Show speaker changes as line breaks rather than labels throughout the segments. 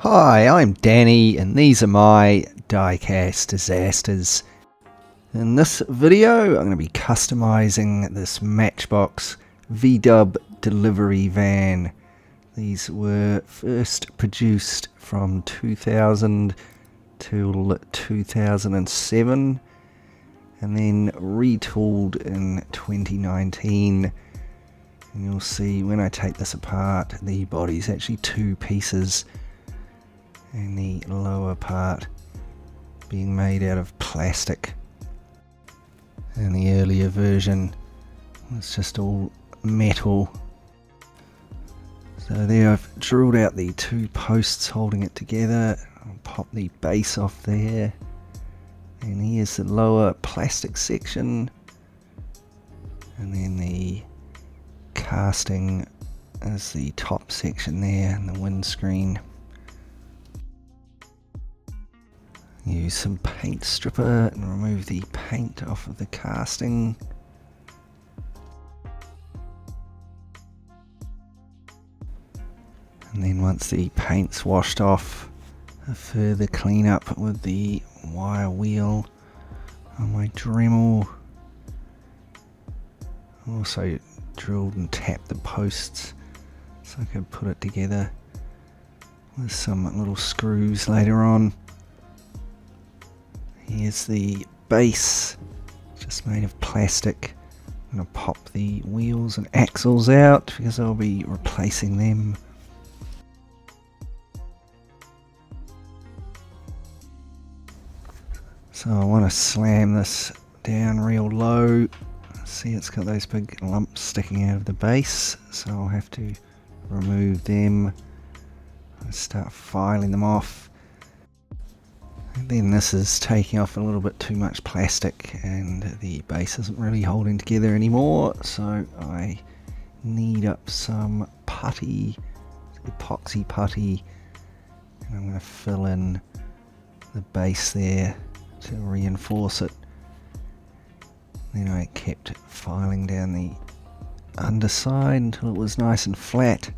Hi, I'm Danny and these are my Diecast Disasters. In this video I'm going to be customizing this Matchbox VW delivery van. These were first produced from 2000 till 2007 and then retooled in 2019. And you'll see when I take this apart, the body's actually two pieces, and the lower part being made out of plastic. And the earlier version was just all metal. So there I've drilled out the two posts holding it together. I'll pop the base off there. And here's the lower plastic section. And then the casting is the top section there and the windscreen. Use some paint stripper and remove the paint off of the casting. And then once the paint's washed off, a further clean up with the wire wheel on my Dremel. Also drilled and tapped the posts so I could put it together with some little screws later on. Here's the base, just made of plastic. I'm going to pop the wheels and axles out because I'll be replacing them. So I want to slam this down real low. See, it's got those big lumps sticking out of the base, so I'll have to remove them. I'll start filing them off. And then this is taking off a little bit too much plastic and the base isn't really holding together anymore, so I need up some putty, epoxy putty, and I'm going to fill in the base there to reinforce it. Then I kept filing down the underside until it was nice and flat.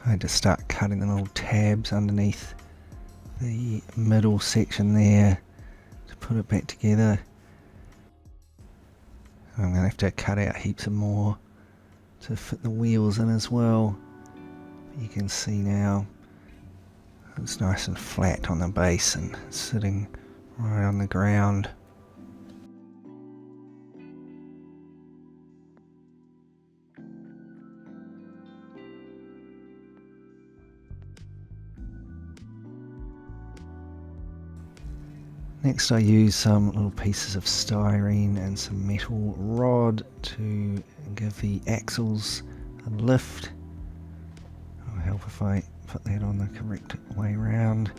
I had to start cutting the little tabs underneath the middle section there to put it back together. I'm going to have to cut out heaps of more to fit the wheels in as well. You can see now it's nice and flat on the base and sitting right on the ground. Next I use some little pieces of styrene and some metal rod to give the axles a lift. It'll help if I put that on the correct way round.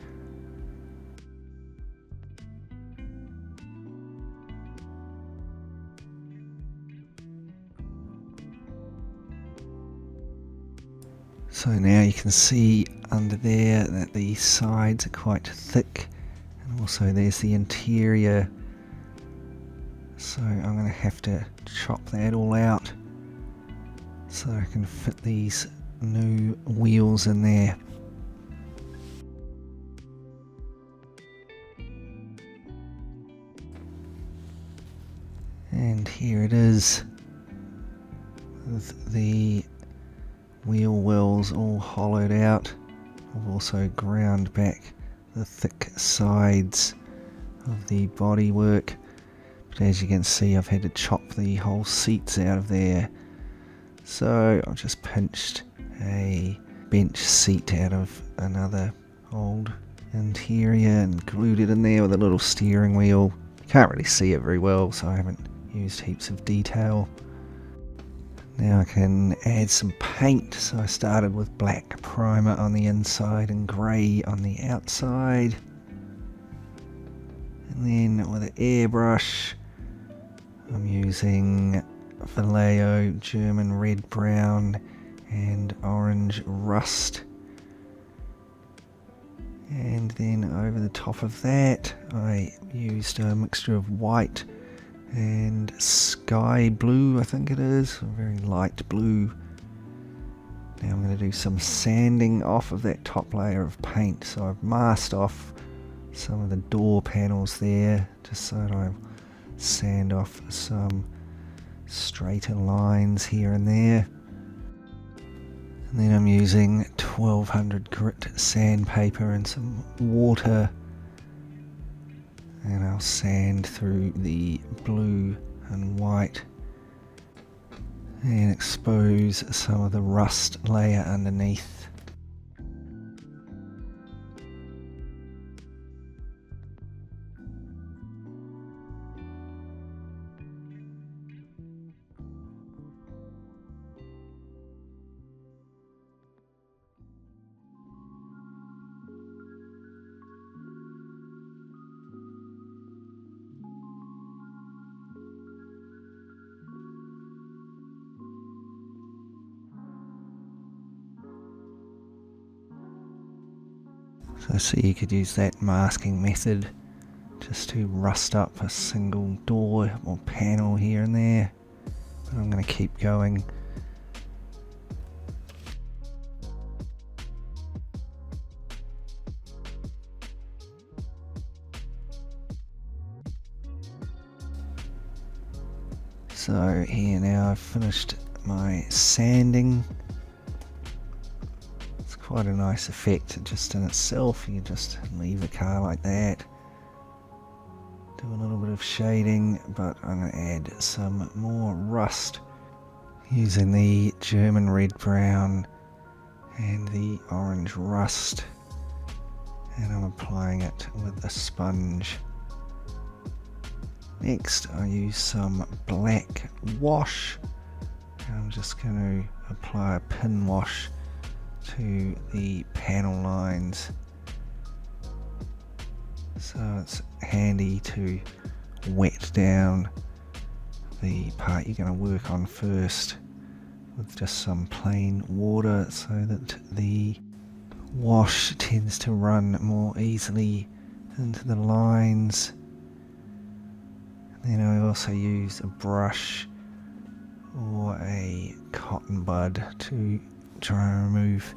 So now you can see under there that the sides are quite thick. Also there's the interior, so I'm going to have to chop that all out so I can fit these new wheels in there. And here it is with the wheel wells all hollowed out. I've also ground back the thick sides of the bodywork, but as you can see I've had to chop the whole seats out of there, so I've just pinched a bench seat out of another old interior and glued it in there with a little steering wheel. You can't really see it very well, so I haven't used heaps of detail. Now I can add some paint, so I started with black primer on the inside and grey on the outside. And then with an airbrush, I'm using Vallejo German red brown and orange rust. And then over the top of that, I used a mixture of white and sky blue, I think it is, a very light blue. Now I'm going to do some sanding off of that top layer of paint. So I've masked off some of the door panels there, just so that I sand off some straighter lines here and there. And then I'm using 1200 grit sandpaper and some water, and I'll sand through the blue and white and expose some of the rust layer underneath. So see, you could use that masking method just to rust up a single door or panel here and there, but I'm going to keep going. So here now I've finished my sanding. It's quite a nice effect just in itself. You just leave the car like that. Do a little bit of shading, but I'm going to add some more rust using the German red brown and the orange rust, and I'm applying it with a sponge. Next I use some black wash, and I'm just going to apply a pin wash to the panel lines, so it's handy to wet down the part you're going to work on first with just some plain water, so that the wash tends to run more easily into the lines. And then I also use a brush or a cotton bud to try and remove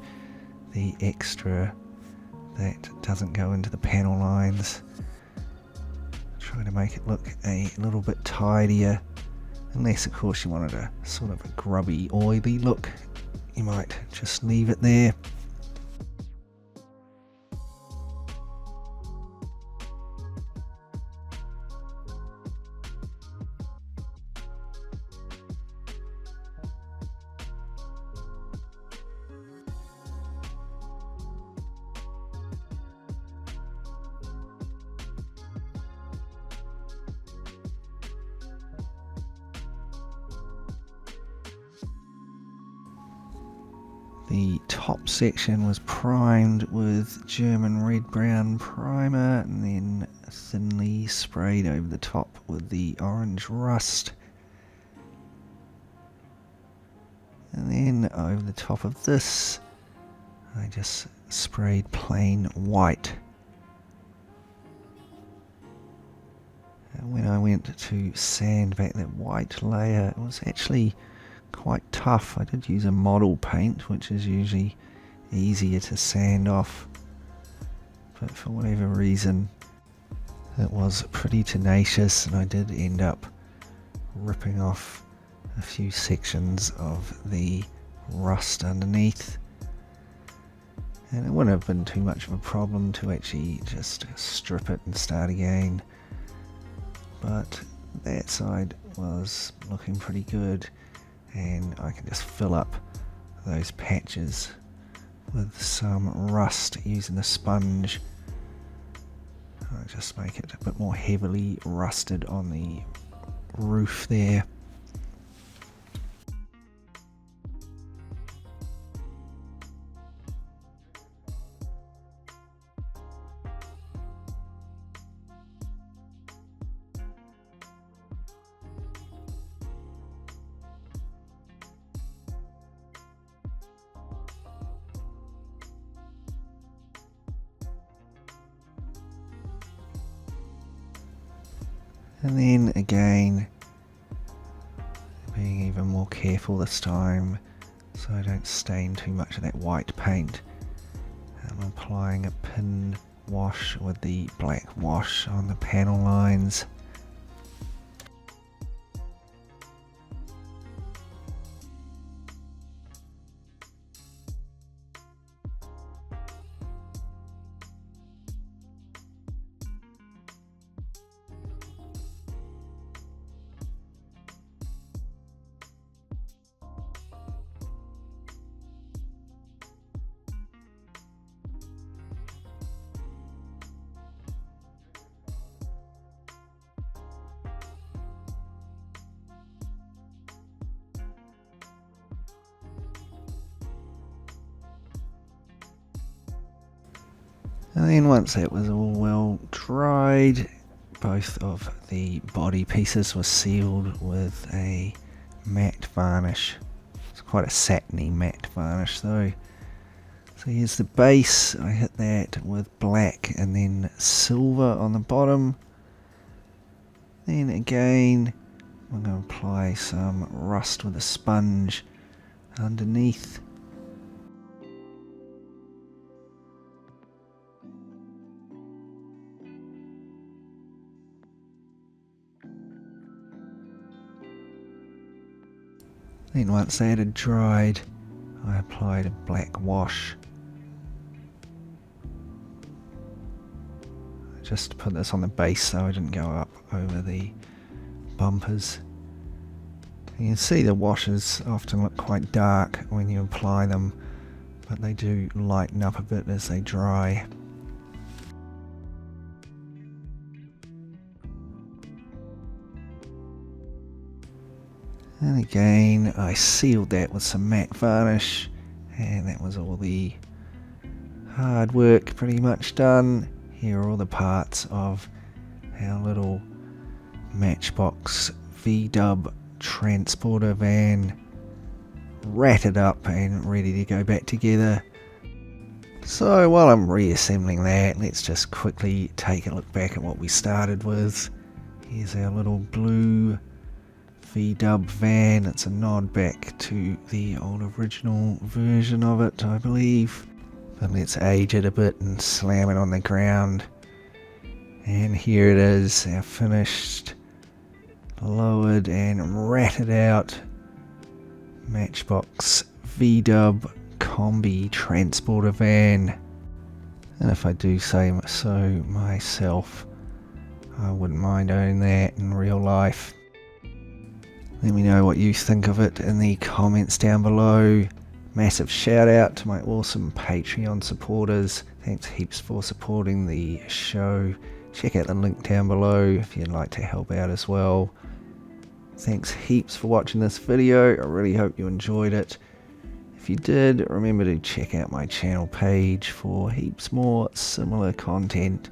the extra that doesn't go into the panel lines. Try to make it look a little bit tidier, unless of course you wanted a sort of a grubby, oily look, you might just leave it there. The top section was primed with German red-brown primer and then thinly sprayed over the top with the orange rust. And then over the top of this, I just sprayed plain white. And when I went to sand back that white layer, it was actually quite tough. I did use a model paint, which is usually easier to sand off, but for whatever reason it was pretty tenacious, and I did end up ripping off a few sections of the rust underneath, and it wouldn't have been too much of a problem to actually just strip it and start again, but that side was looking pretty good. And I can just fill up those patches with some rust using the sponge. I'll just make it a bit more heavily rusted on the roof there. And then again, being even more careful this time, so I don't stain too much of that white paint. I'm applying a pin wash with the black wash on the panel lines. And then once that was all well dried, both of the body pieces were sealed with a matte varnish. It's quite a satiny matte varnish though. So here's the base. I hit that with black and then silver on the bottom. Then again, I'm going to apply some rust with a sponge underneath. Then once that had dried, I applied a black wash. Just to put this on the base so I didn't go up over the bumpers. You can see the washes often look quite dark when you apply them, but they do lighten up a bit as they dry. And again, I sealed that with some matte varnish, and that was all the hard work pretty much done. Here are all the parts of our little Matchbox V-dub transporter van, ratted up and ready to go back together. So while I'm reassembling that, let's just quickly take a look back at what we started with. Here's our little blue V-dub van. It's a nod back to the old original version of it, I believe. But let's age it a bit and slam it on the ground. And here it is, our finished, lowered and ratted out Matchbox V-dub combi transporter van. And if I do say so myself, I wouldn't mind owning that in real life. Let me know what you think of it in the comments down below. Massive shout out to my awesome Patreon supporters. Thanks heaps for supporting the show. Check out the link down below if you'd like to help out as well. Thanks heaps for watching this video. I really hope you enjoyed it. If you did, remember to check out my channel page for heaps more similar content.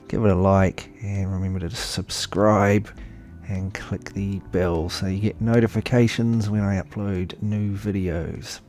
Give it a like and remember to subscribe and click the bell so you get notifications when I upload new videos.